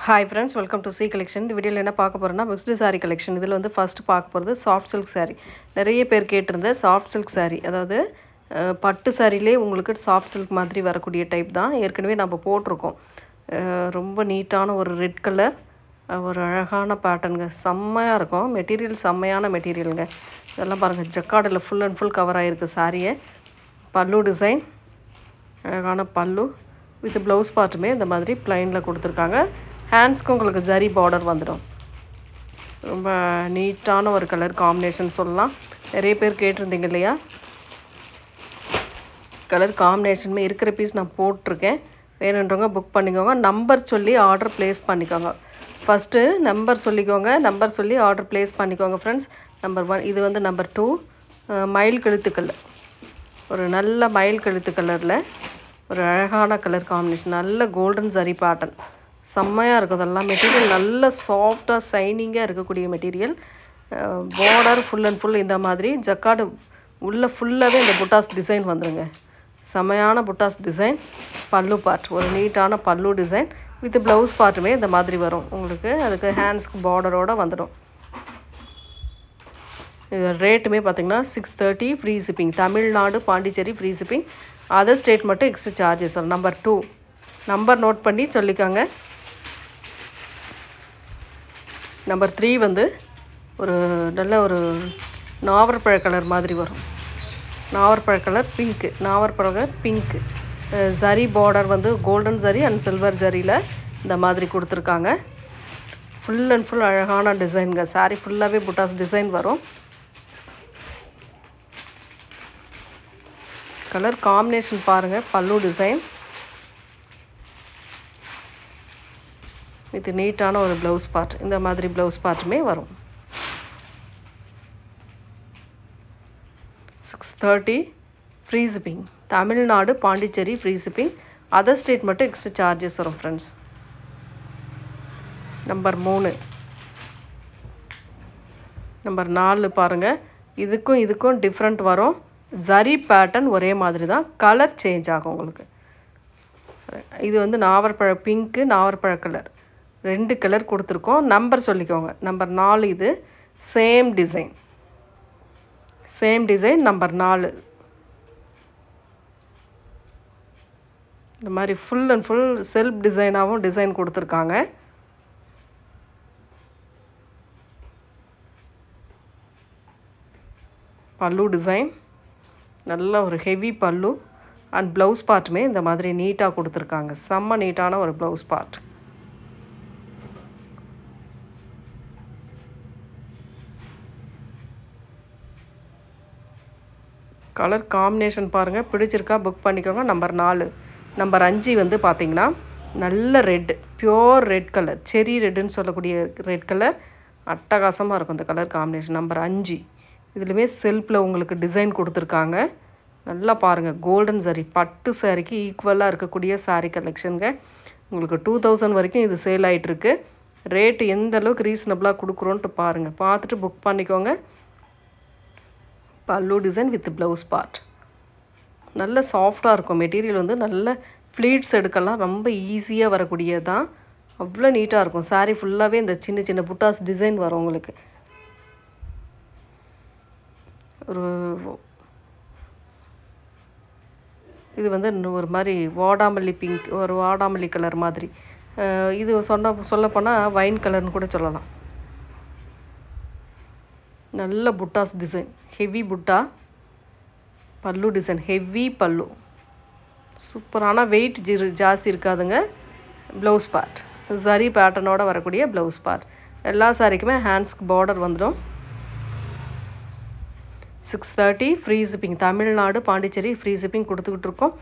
Hi friends, welcome to C collection. இந்த வீடியோல என்ன பார்க்க போறோம்னா mixed saree collection. இதுல வந்து first பார்க்க போறது soft silk saree. நிறைய பேர் கேட்டிருந்த soft silk saree. அதாவது பட்டு சாரியிலே உங்களுக்கு soft silk மாதிரி வரக்கூடிய டைப் தான். ஏற்கனவே நம்ம போட்டுருக்கோம். ரொம்ப நீட்டான ஒரு ரெட் கலர் ஒரு அழகான பேட்டர்னுங்க. செம்மையா இருக்கும். மெட்டீரியல் செம்மையான மெட்டீரியல்ங்க. இதெல்லாம் பாருங்க ஜக்கார்டில் ஃபுல் அண்ட் ஃபுல் கவர் ஆயிருக்கு சாரியே. பல்லு டிசைன் அழகான பல்லு வித் ப்ளவுஸ் பார்ட்டுமே இந்த மாதிரி ப்ளைனில் கொடுத்துருக்காங்க. ஹேண்ட்ஸ்க்கு உங்களுக்கு ஜரி பார்டர் வந்துடும். ரொம்ப நீட்டான ஒரு கலர் காம்பினேஷன் சொல்லலாம். நிறைய பேர் கேட்டிருந்தீங்க இல்லையா, கலர் காம்பினேஷனுமே இருக்கிற பீஸ் நான் போட்டிருக்கேன். வேணுன்றவங்க புக் பண்ணிக்கோங்க. நம்பர் சொல்லி ஆர்டர் ப்ளேஸ் பண்ணிக்கோங்க. ஃபஸ்ட்டு நம்பர் சொல்லிக்கோங்க. நம்பர் சொல்லி ஆர்டர் ப்ளேஸ் பண்ணிக்கோங்க ஃப்ரெண்ட்ஸ். நம்பர் 1 இது வந்து நம்பர் 2 மயில் கழுத்துக்கல். ஒரு நல்ல மயில் கழுத்து கலரில் ஒரு அழகான கலர் காம்பினேஷன். நல்ல கோல்டன் ஜரி பேட்டர்ன் செம்மையாக இருக்கும். அதெல்லாம் மெட்டீரியல் நல்ல சாஃப்டாக ஷைனிங்காக இருக்கக்கூடிய material. Border full and full இந்த மாதிரி ஜக்கார்டு உள்ளே ஃபுல்லாகவே இந்த புட்டாஸ் டிசைன் வந்துடுங்க. செம்மையான புட்டாஸ் டிசைன். பல்லு பார்ட் ஒரு நீட்டான பல்லு டிசைன் வித் ப்ளவுஸ் பார்ட்டுமே இந்த மாதிரி வரும் உங்களுக்கு. அதுக்கு ஹேண்ட்ஸ்க்கு பார்டரோடு வந்துடும். இது ரேட்டுமே பார்த்திங்கன்னா 630 free shipping. Tamil Nadu Pondicherry free shipping. Other state மட்டும் extra charges. Number 2 number note பண்ணி சொல்லிக்கோங்க. நம்பர் 3 வந்து ஒரு நல்ல ஒரு நாவற்பழ கலர் மாதிரி வரும். நாவற்பழ கலர் பிங்க்கு. நாவற்பழ பிங்க்கு ஜரி பார்டர் வந்து கோல்டன் ஜரி அண்ட் சில்வர் ஜரியில் இந்த மாதிரி கொடுத்துருக்காங்க. ஃபுல் அண்ட் ஃபுல் அழகான டிசைனுங்க. சாரீ ஃபுல்லாகவே புட்டாஸ் டிசைன் வரும். கலர் காம்பினேஷன் பாருங்கள். பல்லு டிசைன் இது நீட்டான ஒரு ப்ளவுஸ் பார்ட். இந்த மாதிரி ப்ளவுஸ் பார்ட்டுமே வரும். 630 free shipping. Tamil Nadu Pondicherry free shipping. Other state மட்டும் எக்ஸ்ட்ரா சார்ஜஸ் வரும் ஃப்ரெண்ட்ஸ். நம்பர் 3 நம்பர் 4 பாருங்கள். இதுக்கும் டிஃப்ரெண்ட் வரும். ஜரி பேட்டர்ன் ஒரே மாதிரி தான், கலர் சேஞ்ச் ஆகும் உங்களுக்கு. இது வந்து நாவற்பழ பிங்க்கு நாவற்பழ கலர் 2 கலர் கொடுத்துருக்கோம். நம்பர் சொல்லிக்கோங்க. நம்பர் 4 இது சேம் டிசைன். நம்பர் 4 இந்த மாதிரி ஃபுல் அண்ட் ஃபுல் செல்ஃப் டிசைனாகவும் டிசைன் கொடுத்துருக்காங்க. பல்லு டிசைன் நல்ல ஒரு ஹெவி பல்லு அண்ட் ப்ளவுஸ் பார்ட்டுமே இந்த மாதிரி நீட்டாக கொடுத்துருக்காங்க. செம்ம நீட்டான ஒரு ப்ளவுஸ் பார்ட். கலர் காம்பினேஷன் பாருங்கள். பிடிச்சிருக்கா புக் பண்ணிக்கோங்க. நம்பர் 4. நம்பர் 5 வந்து பார்த்திங்கன்னா நல்ல ரெட், பியோர் ரெட் கலர், செரி ரெட்டுன்னு சொல்லக்கூடிய ரெட் கலர். அட்டகாசமாக இருக்கும் இந்த கலர் காம்பினேஷன். நம்பர் 5 இதுலேயுமே செல்ஃபில் உங்களுக்கு டிசைன் கொடுத்துருக்காங்க. நல்லா பாருங்கள். கோல்டன் சாரீ பட்டு சாரிக்கு ஈக்குவலாக இருக்கக்கூடிய சாரீ கலெக்ஷனுங்க. உங்களுக்கு 2000 வரைக்கும் இது சேல் ஆகிட்டுருக்கு. ரேட்டு எந்த அளவுக்கு ரீசனபிளாக கொடுக்குறோன்ட்டு பாருங்கள். பார்த்துட்டு புக் பண்ணிக்கோங்க. பல்லு டிசைன் வித் ப்ளவுஸ் பார்ட் நல்ல சாஃப்டாக இருக்கும். மெட்டீரியல் வந்து நல்ல ஃப்ளீட்ஸ் எடுக்கலாம் ரொம்ப ஈஸியாக வரக்கூடியது தான். அவ்வளோ நீட்டாக இருக்கும். சாரீ ஃபுல்லாகவே இந்த சின்ன சின்ன புட்டாஸ் டிசைன் வரும் உங்களுக்கு. ஒரு இது வந்து ஒரு மாதிரி வாடாமல்லி பிங்க், ஒரு வாடாமல்லி கலர் மாதிரி. இது சொல்லப்போனால் வைன் கலர்னு கூட சொல்லலாம். நல்ல புட்டாஸ் டிசைன், ஹெவி புட்டா. பல்லு டிசைன் ஹெவி பல்லு சூப்பரான வெயிட் ஜாஸ்தி இருக்காதுங்க. ப்ளவுஸ் பார்ட் சரி பேட்டர்னோட வரக்கூடிய ப்ளவுஸ் பார்ட். எல்லா சாரிக்குமே ஹேண்ட்ஸ்க்கு பார்டர் வந்துடும். 630 free shipping. Tamil Nadu Pondicherry free shipping கொடுத்துக்கிட்டு இருக்கோம்.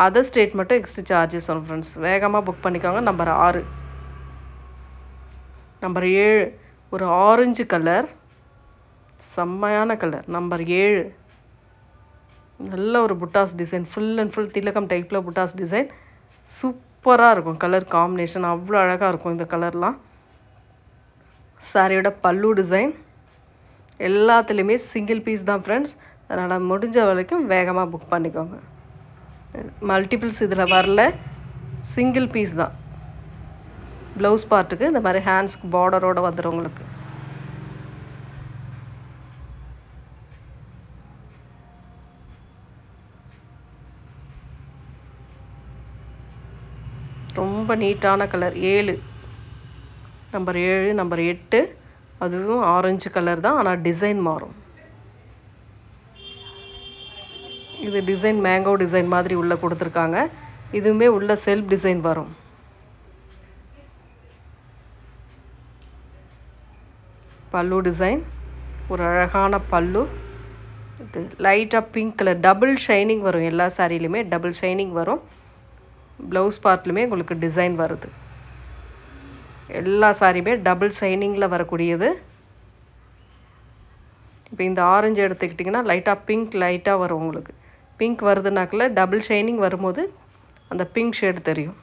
அதர் ஸ்டேட் மட்டும் எக்ஸ்ட்ரா சார்ஜஸ் வரும் ஃப்ரெண்ட்ஸ். வேகமாக புக் பண்ணிக்கோங்க. நம்பர் 6. நம்பர் 7 ஒரு ஆரஞ்சு கலர், செம்மையான கலர். நம்பர் 7 நல்ல ஒரு புட்டாஸ் டிசைன். ஃபுல் அண்ட் ஃபுல் திலகம் டைப்பில் புட்டாஸ் டிசைன் சூப்பராக இருக்கும். கலர் காம்பினேஷன் அவ்வளோ அழகாக இருக்கும் இந்த கலர்லாம். சாரியோட பல்லு டிசைன் எல்லாத்துலேயுமே சிங்கிள் பீஸ் தான் ஃப்ரெண்ட்ஸ். அதனால் முடிஞ்ச வரைக்கும் வேகமாக புக் பண்ணிக்கோங்க. மல்டிபிள்ஸ் இதில் வரல, சிங்கிள் பீஸ் தான். ப்ளவுஸ் பார்ட்டுக்கு இந்த மாதிரி ஹேண்ட்ஸ்க்கு பார்டரோடு வந்துடும் உங்களுக்கு. ரொம்ப நீட்டான கலர். 7 நம்பர் 7 நம்பர் 8 அதுவும் ஆரஞ்சு கலர் தான், ஆனால் டிசைன் மாறும். இது டிசைன் மேங்கோ டிசைன் மாதிரி உள்ளே கொடுத்துருக்காங்க. இதுவுமே உள்ள செல்ஃப் டிசைன் வரும். பல்லு டிசைன் ஒரு அழகான பல்லு. இது லைட்டாக பிங்க் கலர் டபுள் ஷைனிங் வரும். எல்லா சாரிலையுமே டபுள் ஷைனிங் வரும். ப்ளவுஸ் பார்ட்லையுமே உங்களுக்கு டிசைன் வருது. எல்லா சாரியுமே டபுள் ஷைனிங்கில் வரக்கூடியது. இப்போ இந்த ஆரஞ்சு எடுத்துக்கிட்டிங்கன்னா லைட்டாக பிங்க் லைட்டாக வரும் உங்களுக்கு. பிங்க் வருதுனாக்கில் டபுள் ஷைனிங் வரும்போது அந்த பிங்க் ஷேடு தெரியும்.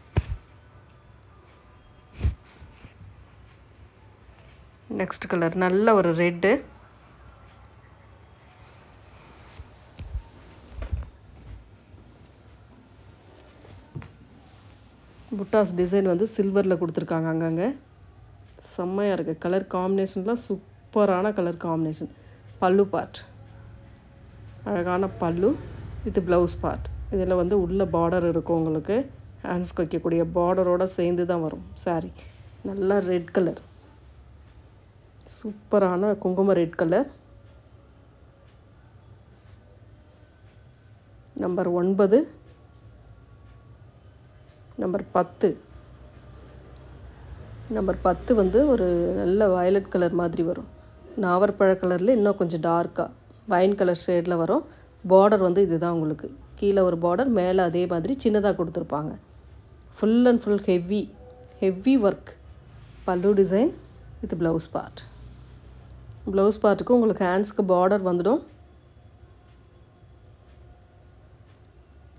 நெக்ஸ்ட் கலர் நல்ல ஒரு ரெட்டு. புட்டாஸ் டிசைன் வந்து சில்வரில் கொடுத்துருக்காங்க. அங்கங்கே செம்மையாக இருக்குது. கலர் காம்பினேஷன்லாம் சூப்பரான கலர் காம்பினேஷன். பல்லு பார்ட் அழகான பல்லு வித் ப்ளவுஸ் பார்ட். இதில் வந்து உள்ள பார்டர் இருக்கும் உங்களுக்கு. ஹேண்ட்ஸ்க்கு வைக்கக்கூடிய பார்டரோடு சேர்ந்து தான் வரும் சாரி. நல்லா ரெட் கலர், சூப்பரான குங்கும red colour. Number 9 number 10 number 10 வந்து ஒரு நல்ல வயலட் கலர் மாதிரி வரும். நாவற்பழ கலரில் இன்னும் கொஞ்சம் டார்க்காக வைன் கலர் ஷேடில் வரும். பார்டர் வந்து இதுதான் உங்களுக்கு. கீழே ஒரு பார்டர், மேலே அதே மாதிரி சின்னதாக கொடுத்துருப்பாங்க. Full and full heavy work. Pallu design with blouse part. Blouse பார்ட்டுக்கு உங்களுக்கு ஹேண்ட்ஸ்க்கு பார்டர் வந்துடும்.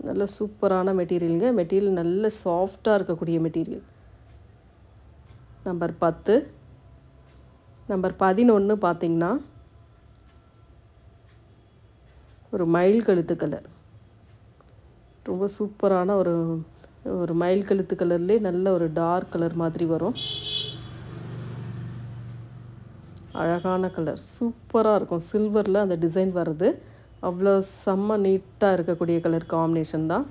நல்ல சூப்பரான மெட்டீரியலுங்க. மெட்டீரியல் நல்ல சாஃப்டாக இருக்கக்கூடிய மெட்டீரியல். நம்பர் 10 நம்பர் 11 பார்த்திங்கன்னா ஒரு மயில் கழுத்து கலர். ரொம்ப சூப்பரான ஒரு மயில் கழுத்து கலர்லேயே நல்ல ஒரு டார்க் கலர் மாதிரி வரும். அழகான கலர், சூப்பராக இருக்கும். சில்வரில் அந்த டிசைன் வருது. அவ்வளோ செம்ம நீட்டாக இருக்கக்கூடிய கலர் காம்பினேஷன் தான்.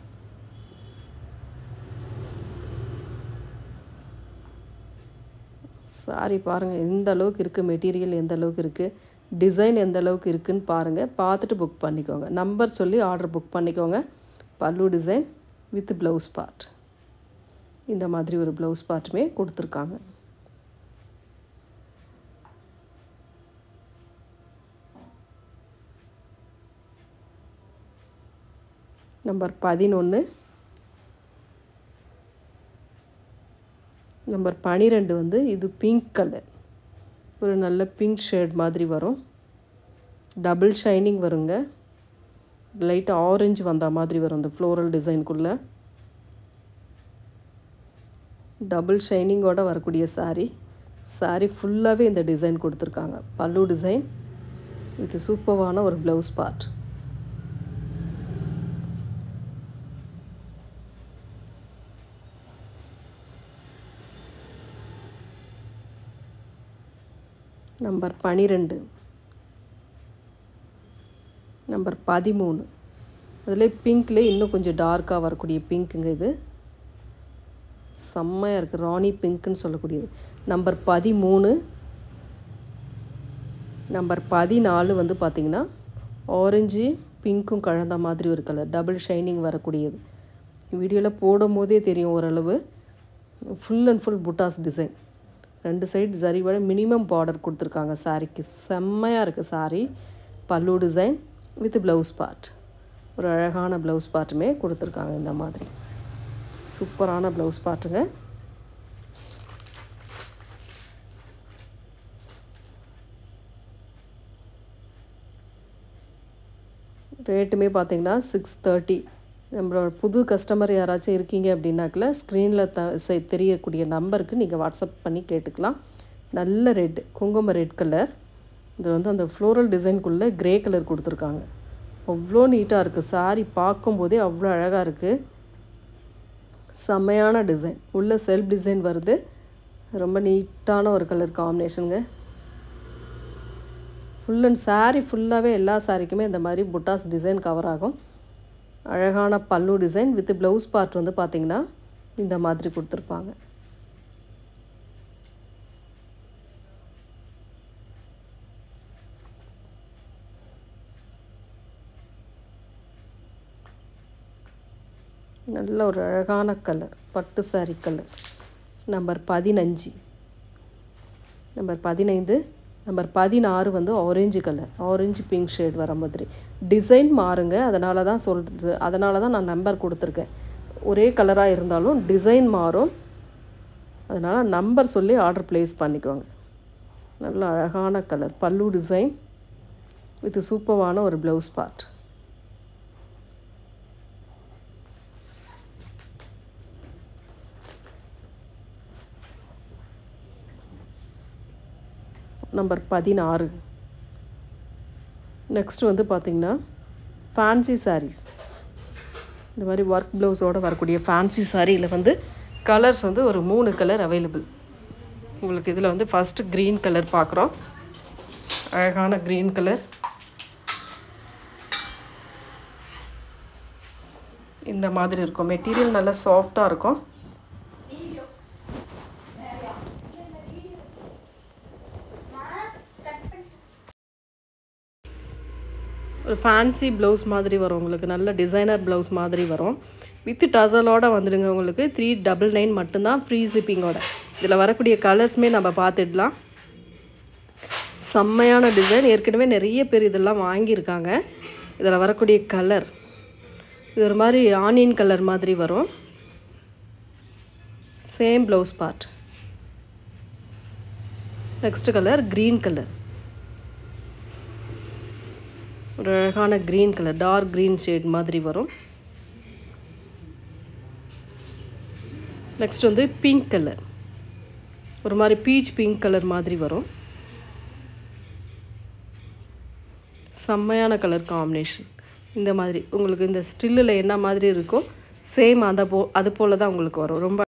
சாரி பாருங்கள் எந்த அளவுக்கு இருக்குது, மெட்டீரியல் எந்த அளவுக்கு இருக்குது, டிசைன் எந்த அளவுக்கு இருக்குதுன்னு பாருங்கள். பார்த்துட்டு புக் பண்ணிக்கோங்க. நம்பர் சொல்லி ஆர்டர் புக் பண்ணிக்கோங்க. பல்லு டிசைன் வித் ப்ளவுஸ் பார்ட். இந்த மாதிரி ஒரு ப்ளவுஸ் பார்ட்டுமே கொடுத்துருக்காங்க. நம்பர் 11 நம்பர் 12 வந்து இது பிங்க் கலர். ஒரு நல்ல பிங்க் ஷேட் மாதிரி வரும். டபுள் ஷைனிங் வருங்க. லைட் ஆரஞ்சு வந்த மாதிரி வரும் இந்த ஃப்ளோரல் டிசைனுக்குள்ளே. டபுள் ஷைனிங்கோடு வரக்கூடிய சாரீ ஃபுல்லாகவே இந்த டிசைன் கொடுத்துருக்காங்க. பல்லு டிசைன் வித் சூப்பரான ஒரு ப்ளவுஸ் பார்ட். நம்பர் 12 நம்பர் 13 அதில் பிங்க்லேயே இன்னும் கொஞ்சம் டார்க்காக வரக்கூடிய பிங்க்குங்க. இது செம்மையாக இருக்குது. ராணி பிங்க்குன்னு சொல்லக்கூடியது. நம்பர் 13 நம்பர் 14 வந்து பார்த்திங்கன்னா ஆரஞ்சு பிங்க்கும் கலந்த மாதிரி ஒரு கலர். டபுள் ஷைனிங் வரக்கூடியது. வீடியோவில் போடும் போதே தெரியும் ஓரளவு. Full and full buttas design. 2 side ஜரியோட minimum border கொடுத்துருக்காங்க. சாரிக்கு செம்மையாக இருக்குது சாரி. பல்லு டிசைன் வித் ப்ளவுஸ் பார்ட். ஒரு அழகான ப்ளவுஸ் பார்ட்டுமே கொடுத்துருக்காங்க. இந்த மாதிரி சூப்பரான ப்ளவுஸ் பார்ட்டுங்க. ரேட்டுமே பார்த்திங்கன்னா 630. நம்மளோட புது கஸ்டமர் யாராச்சும் இருக்கீங்க அப்படின்னாக்கில் ஸ்க்ரீனில் தெரியக்கூடிய நம்பருக்கு நீங்கள் வாட்ஸ்அப் பண்ணி கேட்டுக்கலாம். நல்ல ரெட், குங்கும ரெட் கலர். இது வந்து அந்த ஃப்ளோரல் டிசைனுக்குள்ளே க்ரே கலர் கொடுத்துருக்காங்க. அவ்வளோ நீட்டாக இருக்குது. சாரி பார்க்கும்போதே அவ்வளோ அழகாக இருக்குது. செம்மையான டிசைன். உள்ள செல்ஃப் டிசைன் வருது. ரொம்ப நீட்டான ஒரு கலர் காம்பினேஷனுங்க. ஃபுல் அண்ட் saree ஃபுல்லாகவே எல்லா சாரிக்குமே இந்த மாதிரி புட்டாஸ் டிசைன் கவர் ஆகும். அழகான பல்லு டிசைன் வித் ப்ளவுஸ் பார்ட் வந்து பார்த்திங்கன்னா இந்த மாதிரி கொடுத்துருப்பாங்க. நல்ல ஒரு அழகான கலர் பட்டு sorry colour. Number 15, number 15, number 16 வந்து orange colour, orange pink shade வர மாதிரி. டிசைன் மாறுங்க, அதனால தான் சொல்கிறது, அதனால தான் நான் நம்பர் கொடுத்துருக்கேன். ஒரே கலராக இருந்தாலும் டிசைன் மாறும், அதனால் நம்பர் சொல்லி ஆர்டர் ப்ளேஸ் பண்ணிக்கோங்க. நல்ல அழகான கலர் பல்லு டிசைன் வித் சூப்பரான ஒரு ப்ளவுஸ் பார்ட். நம்பர் 16. நெக்ஸ்ட் வந்து பார்த்திங்கன்னா ஃபேன்சி சாரீஸ். இந்த மாதிரி ஒர்க் ப்ளவுஸோடு வரக்கூடிய ஃபேன்சி சாரியில் வந்து கலர்ஸ் வந்து ஒரு 3 கலர் அவைலபிள். உங்களுக்கு இதில் வந்து ஃபஸ்ட்டு க்ரீன் கலர் பார்க்குறோம். அழகான க்ரீன் கலர். இந்த மாதிரி இருக்கும். மெட்டீரியல் நல்லா சாஃப்டாக இருக்கும். ஒரு ஃபேன்சி ப்ளவுஸ் மாதிரி வரும், உங்களுக்கு நல்ல டிசைனர் ப்ளவுஸ் மாதிரி வரும். வித் டசலோடு வந்துடுங்க. உங்களுக்கு 399 மட்டும்தான் ஃப்ரீ ஷிப்பிங்கோட. இதில் வரக்கூடிய கலர்ஸுமே நம்ம பார்த்துடலாம். செம்மையான டிசைன். ஏற்கனவே நிறைய பேர் இதெல்லாம் வாங்கியிருக்காங்க. இதில் வரக்கூடிய கலர் இது ஒரு மாதிரி ஆனியன் கலர் மாதிரி வரும். Same blouse part. Next colour green colour. ஒரு அழகான green colour, dark green shade மாதிரி வரும். நெக்ஸ்ட் வந்து பிங்க் கலர், ஒரு மாதிரி பீச் பிங்க் கலர் மாதிரி வரும். செம்மையான கலர் காம்பினேஷன். இந்த மாதிரி உங்களுக்கு இந்த ஸ்டில்லில் என்ன மாதிரி இருக்கோ சேம் அது போல் தான் உங்களுக்கு வரும். ரொம்ப